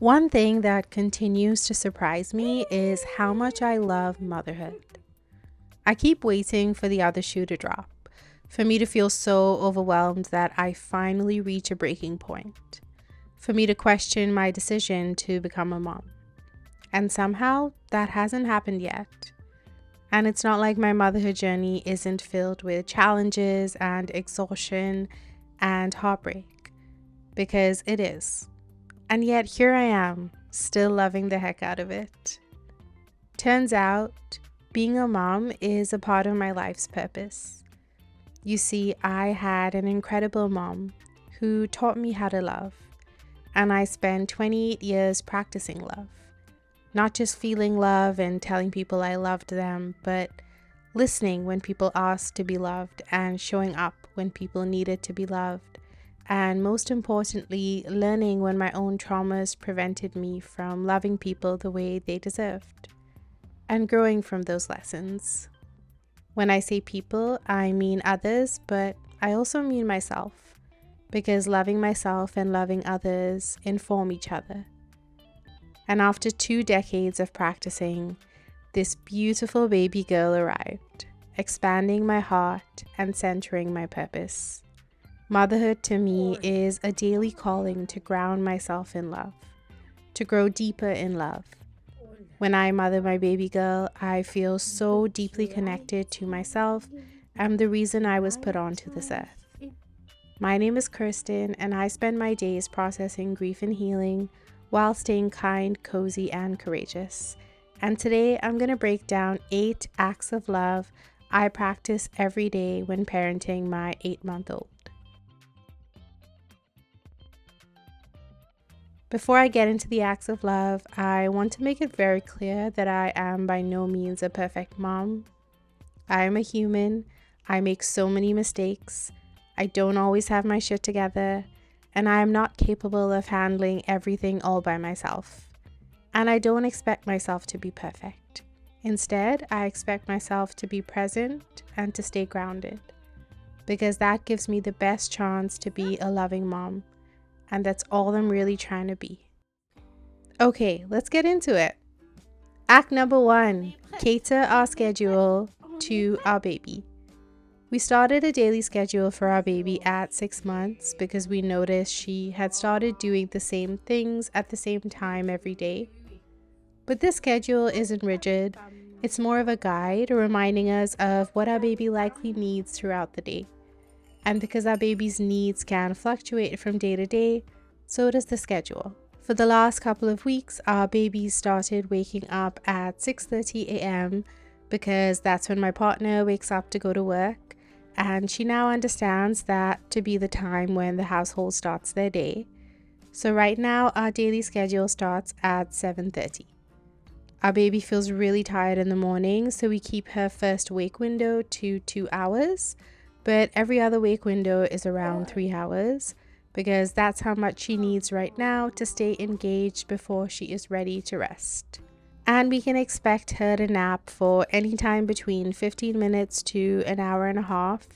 One thing that continues to surprise me is how much I love motherhood. I keep waiting for the other shoe to drop, for me to feel so overwhelmed that I finally reach a breaking point, for me to question my decision to become a mom. And somehow that hasn't happened yet. And it's not like my motherhood journey isn't filled with challenges and exhaustion and heartbreak, because it is. And yet here I am, still loving the heck out of it. Turns out, being a mom is a part of my life's purpose. You see, I had an incredible mom who taught me how to love, and I spent 28 years practicing love. Not just feeling love and telling people I loved them, but listening when people asked to be loved and showing up when people needed to be loved. And most importantly, learning when my own traumas prevented me from loving people the way they deserved. And growing from those lessons. When I say people, I mean others, but I also mean myself. Because loving myself and loving others inform each other. And after 2 decades of practicing, this beautiful baby girl arrived, expanding my heart and centering my purpose. Motherhood to me is a daily calling to ground myself in love, to grow deeper in love. When I mother my baby girl, I feel so deeply connected to myself and the reason I was put onto this earth. My name is Kirsten, and I spend my days processing grief and healing while staying kind, cozy, and courageous. And today I'm going to break down 8 acts of love I practice every day when parenting my 8-month-old. Before I get into the acts of love, I want to make it very clear that I am by no means a perfect mom. I am a human. I make so many mistakes. I don't always have my shit together, and I am not capable of handling everything all by myself. And I don't expect myself to be perfect. Instead, I expect myself to be present and to stay grounded, because that gives me the best chance to be a loving mom. And that's all I'm really trying to be. Okay, let's get into it. Act number 1, cater our schedule to our baby. We started a daily schedule for our baby at 6 months because we noticed she had started doing the same things at the same time every day. But this schedule isn't rigid. It's more of a guide reminding us of what our baby likely needs throughout the day. And because our baby's needs can fluctuate from day to day, so does the schedule. For the last couple of weeks, our baby started waking up at 6:30 a.m. because that's when my partner wakes up to go to work, and she now understands that to be the time when the household starts their day. So right now, our daily schedule starts at 7:30. Our baby feels really tired in the morning, so we keep her first wake window to 2 hours. But every other wake window is around 3 hours because that's how much she needs right now to stay engaged before she is ready to rest. And we can expect her to nap for any time between 15 minutes to an hour and a half.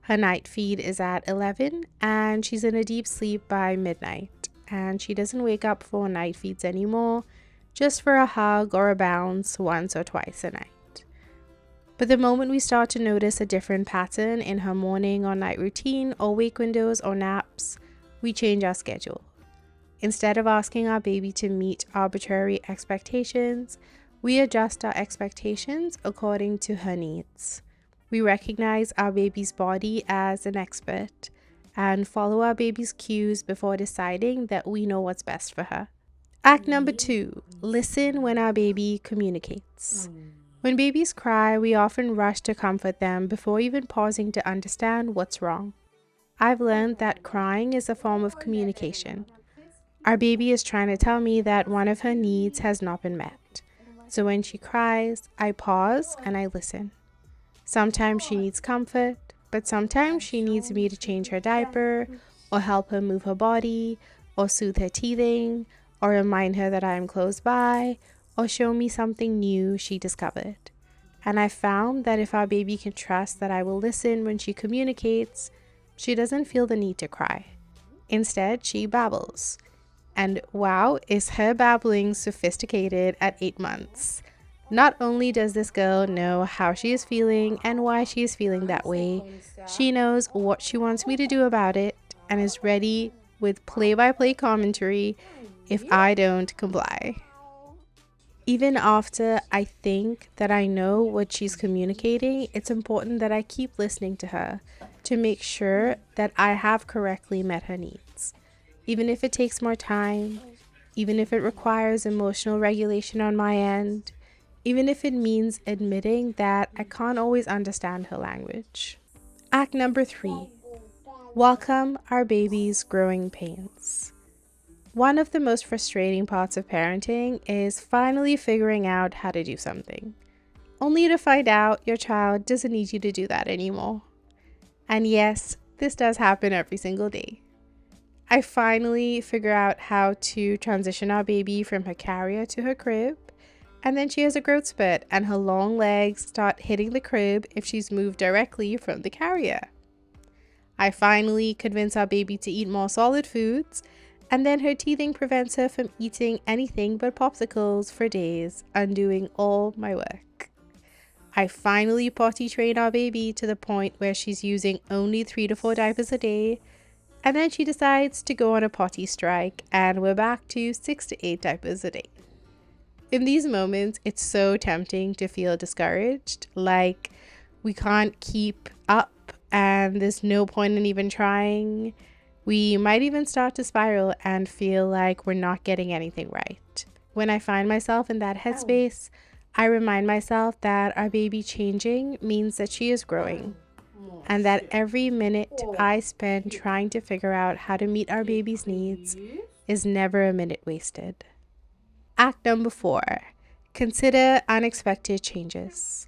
Her night feed is at 11 and she's in a deep sleep by midnight. And she doesn't wake up for night feeds anymore, just for a hug or a bounce once or twice a night. But the moment we start to notice a different pattern in her morning or night routine or wake windows or naps, we change our schedule. Instead of asking our baby to meet arbitrary expectations, we adjust our expectations according to her needs. We recognize our baby's body as an expert and follow our baby's cues before deciding that we know what's best for her. Act number 2, listen when our baby communicates. When babies cry, we often rush to comfort them before even pausing to understand what's wrong. I've learned that crying is a form of communication. Our baby is trying to tell me that one of her needs has not been met. So when she cries, I pause and I listen. Sometimes she needs comfort, but sometimes she needs me to change her diaper, or help her move her body, or soothe her teething, or remind her that I am close by, or show me something new she discovered. And I found that if our baby can trust that I will listen when she communicates, she doesn't feel the need to cry. Instead, she babbles. And wow, is her babbling sophisticated at 8 months. Not only does this girl know how she is feeling and why she is feeling that way, she knows what she wants me to do about it and is ready with play-by-play commentary if I don't comply. Even after I think that I know what she's communicating, it's important that I keep listening to her to make sure that I have correctly met her needs. Even if it takes more time, even if it requires emotional regulation on my end, even if it means admitting that I can't always understand her language. Act number 3. Welcome our baby's growing pains. One of the most frustrating parts of parenting is finally figuring out how to do something, only to find out your child doesn't need you to do that anymore. And yes, this does happen every single day. I finally figure out how to transition our baby from her carrier to her crib, and then she has a growth spurt and her long legs start hitting the crib if she's moved directly from the carrier. I finally convince our baby to eat more solid foods, and then her teething prevents her from eating anything but popsicles for days, undoing all my work. I finally potty train our baby to the point where she's using only 3 to 4 diapers a day, and then she decides to go on a potty strike, and we're back to 6 to 8 diapers a day. In these moments, it's so tempting to feel discouraged, like we can't keep up and there's no point in even trying. We might even start to spiral and feel like we're not getting anything right. When I find myself in that headspace, I remind myself that our baby changing means that she is growing, and that every minute I spend trying to figure out how to meet our baby's needs is never a minute wasted. Act number 4. Consider unexpected changes.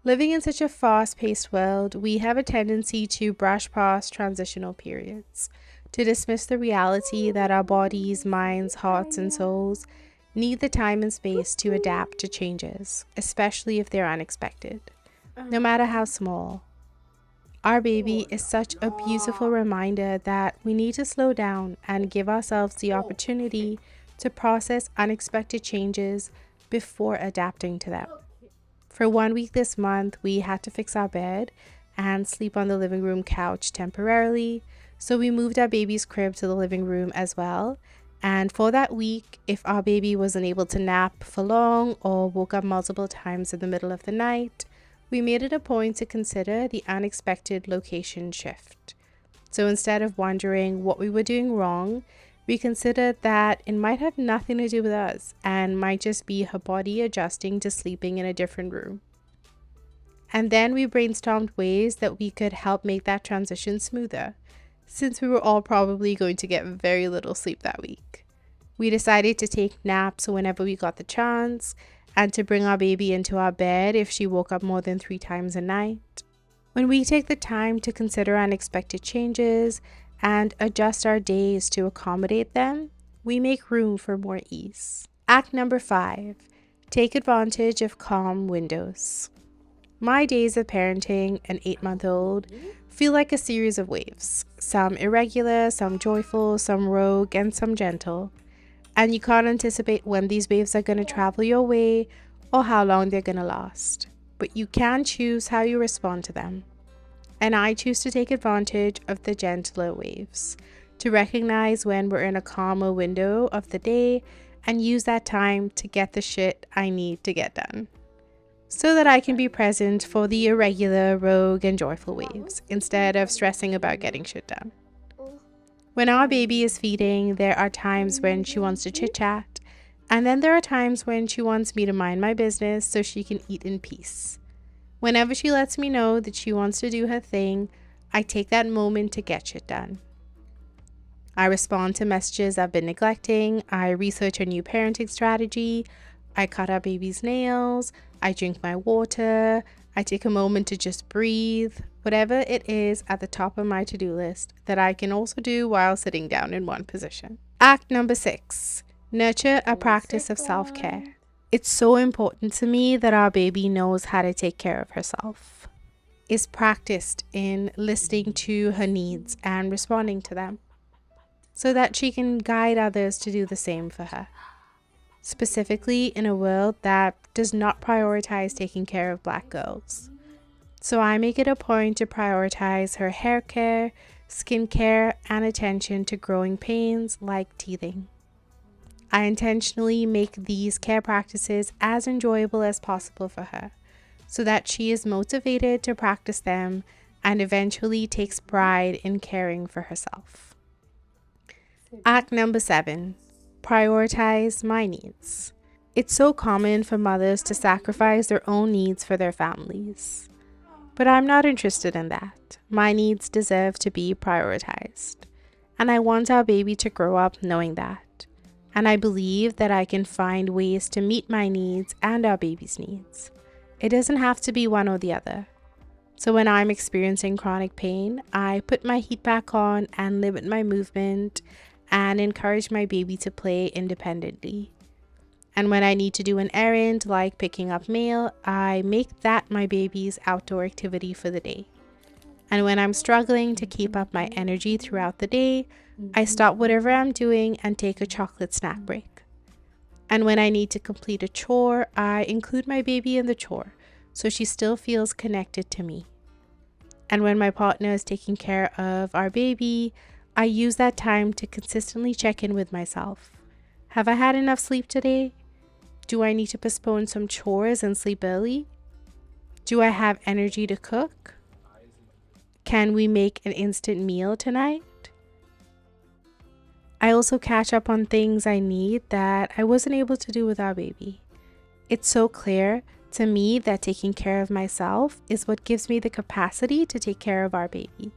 Living in such a fast-paced world, we have a tendency to brush past transitional periods, to dismiss the reality that our bodies, minds, hearts, and souls need the time and space to adapt to changes, especially if they're unexpected, no matter how small. Our baby is such a beautiful reminder that we need to slow down and give ourselves the opportunity to process unexpected changes before adapting to them. For 1 week this month, we had to fix our bed and sleep on the living room couch temporarily, so we moved our baby's crib to the living room as well. And for that week, if our baby wasn't able to nap for long or woke up multiple times in the middle of the night, we made it a point to consider the unexpected location shift. So instead of wondering what we were doing wrong, we considered that it might have nothing to do with us and might just be her body adjusting to sleeping in a different room. And then we brainstormed ways that we could help make that transition smoother, since we were all probably going to get very little sleep that week. We decided to take naps whenever we got the chance, and to bring our baby into our bed if she woke up more than 3 times a night. When we take the time to consider unexpected changes and adjust our days to accommodate them, we make room for more ease. Act number 5. Take advantage of calm windows. My days of parenting an 8-month-old feel like a series of waves, some irregular, some joyful, some rogue, and some gentle. And you can't anticipate when these waves are going to travel your way or how long they're going to last. But you can choose how you respond to them. And I choose to take advantage of the gentler waves, to recognize when we're in a calmer window of the day and use that time to get the shit I need to get done, so that I can be present for the irregular, rogue, and joyful waves instead of stressing about getting shit done. When our baby is feeding, there are times when she wants to chit-chat, and then there are times when she wants me to mind my business so she can eat in peace. Whenever she lets me know that she wants to do her thing, I take that moment to get shit done. I respond to messages I've been neglecting, I research a new parenting strategy, I cut our baby's nails, I drink my water, I take a moment to just breathe, whatever it is at the top of my to-do list that I can also do while sitting down in one position. Act number 6. Nurture a practice of self-care. It's so important to me that our baby knows how to take care of herself, is practiced in listening to her needs and responding to them. so that she can guide others to do the same for her. Specifically in a world that does not prioritize taking care of Black girls. So I make it a point to prioritize her hair care, skin care, and attention to growing pains like teething. I intentionally make these care practices as enjoyable as possible for her, so that she is motivated to practice them and eventually takes pride in caring for herself. Act number 7, prioritize my needs. It's so common for mothers to sacrifice their own needs for their families. But I'm not interested in that. My needs deserve to be prioritized. And I want our baby to grow up knowing that. And I believe that I can find ways to meet my needs and our baby's needs. It doesn't have to be one or the other. So when I'm experiencing chronic pain, I put my heat back on and limit my movement and encourage my baby to play independently. And when I need to do an errand like picking up mail, I make that my baby's outdoor activity for the day. And when I'm struggling to keep up my energy throughout the day, I stop whatever I'm doing and take a chocolate snack break. And when I need to complete a chore, I include my baby in the chore so she still feels connected to me. And when my partner is taking care of our baby, I use that time to consistently check in with myself. Have I had enough sleep today? Do I need to postpone some chores and sleep early? Do I have energy to cook? Can we make an instant meal tonight? I also catch up on things I need that I wasn't able to do with our baby. It's so clear to me that taking care of myself is what gives me the capacity to take care of our baby.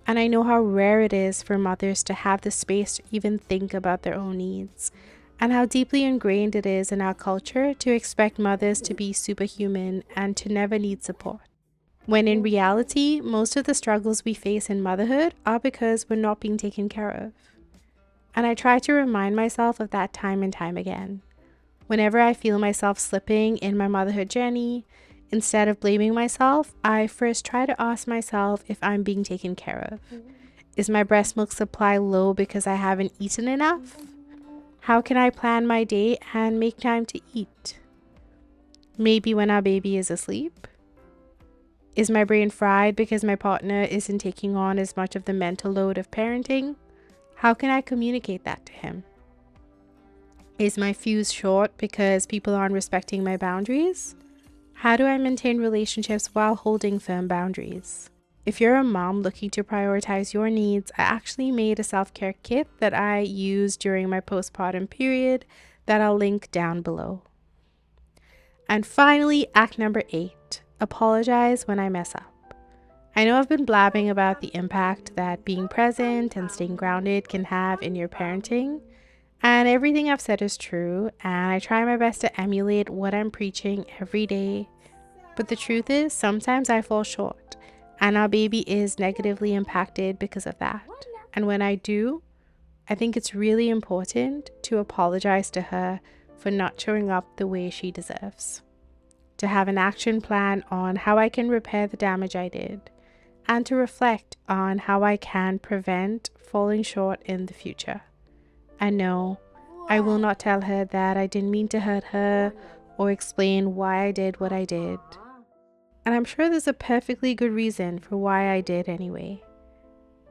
And I know how rare it is for mothers to have the space to even think about their own needs, and how deeply ingrained it is in our culture to expect mothers to be superhuman and to never need support. When in reality, most of the struggles we face in motherhood are because we're not being taken care of. And I try to remind myself of that time and time again. Whenever I feel myself slipping in my motherhood journey, instead of blaming myself, I first try to ask myself if I'm being taken care of. Is my breast milk supply low because I haven't eaten enough? How can I plan my day and make time to eat? Maybe when our baby is asleep? Is my brain fried because my partner isn't taking on as much of the mental load of parenting? How can I communicate that to him? Is my fuse short because people aren't respecting my boundaries? How do I maintain relationships while holding firm boundaries? If you're a mom looking to prioritize your needs, I actually made a self-care kit that I used during my postpartum period that I'll link down below. And finally, act number 8, apologize when I mess up. I know I've been blabbing about the impact that being present and staying grounded can have in your parenting, and everything I've said is true, and I try my best to emulate what I'm preaching every day. But the truth is, sometimes I fall short, and our baby is negatively impacted because of that. And when I do, I think it's really important to apologize to her for not showing up the way she deserves. To have an action plan on how I can repair the damage I did, and to reflect on how I can prevent falling short in the future. And no, I will not tell her that I didn't mean to hurt her or explain why I did what I did. And I'm sure there's a perfectly good reason for why I did anyway.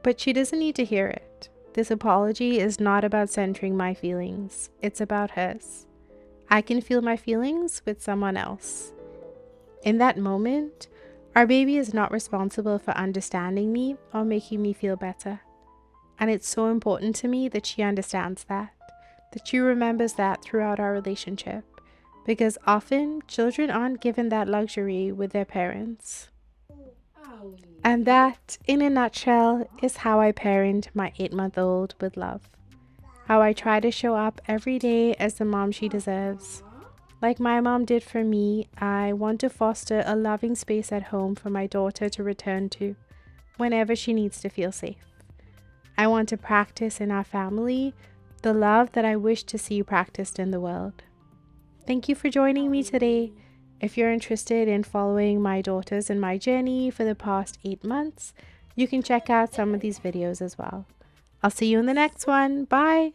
But she doesn't need to hear it. This apology is not about centering my feelings. It's about hers. I can feel my feelings with someone else. In that moment, our baby is not responsible for understanding me or making me feel better. And it's so important to me that she understands that she remembers that throughout our relationship. Because often, children aren't given that luxury with their parents. And that, in a nutshell, is how I parent my 8-month-old with love. How I try to show up every day as the mom she deserves. Like my mom did for me, I want to foster a loving space at home for my daughter to return to whenever she needs to feel safe. I want to practice in our family the love that I wish to see practiced in the world. Thank you for joining me today. If you're interested in following my daughters and my journey for the past 8 months, you can check out some of these videos as well. I'll see you in the next one. Bye.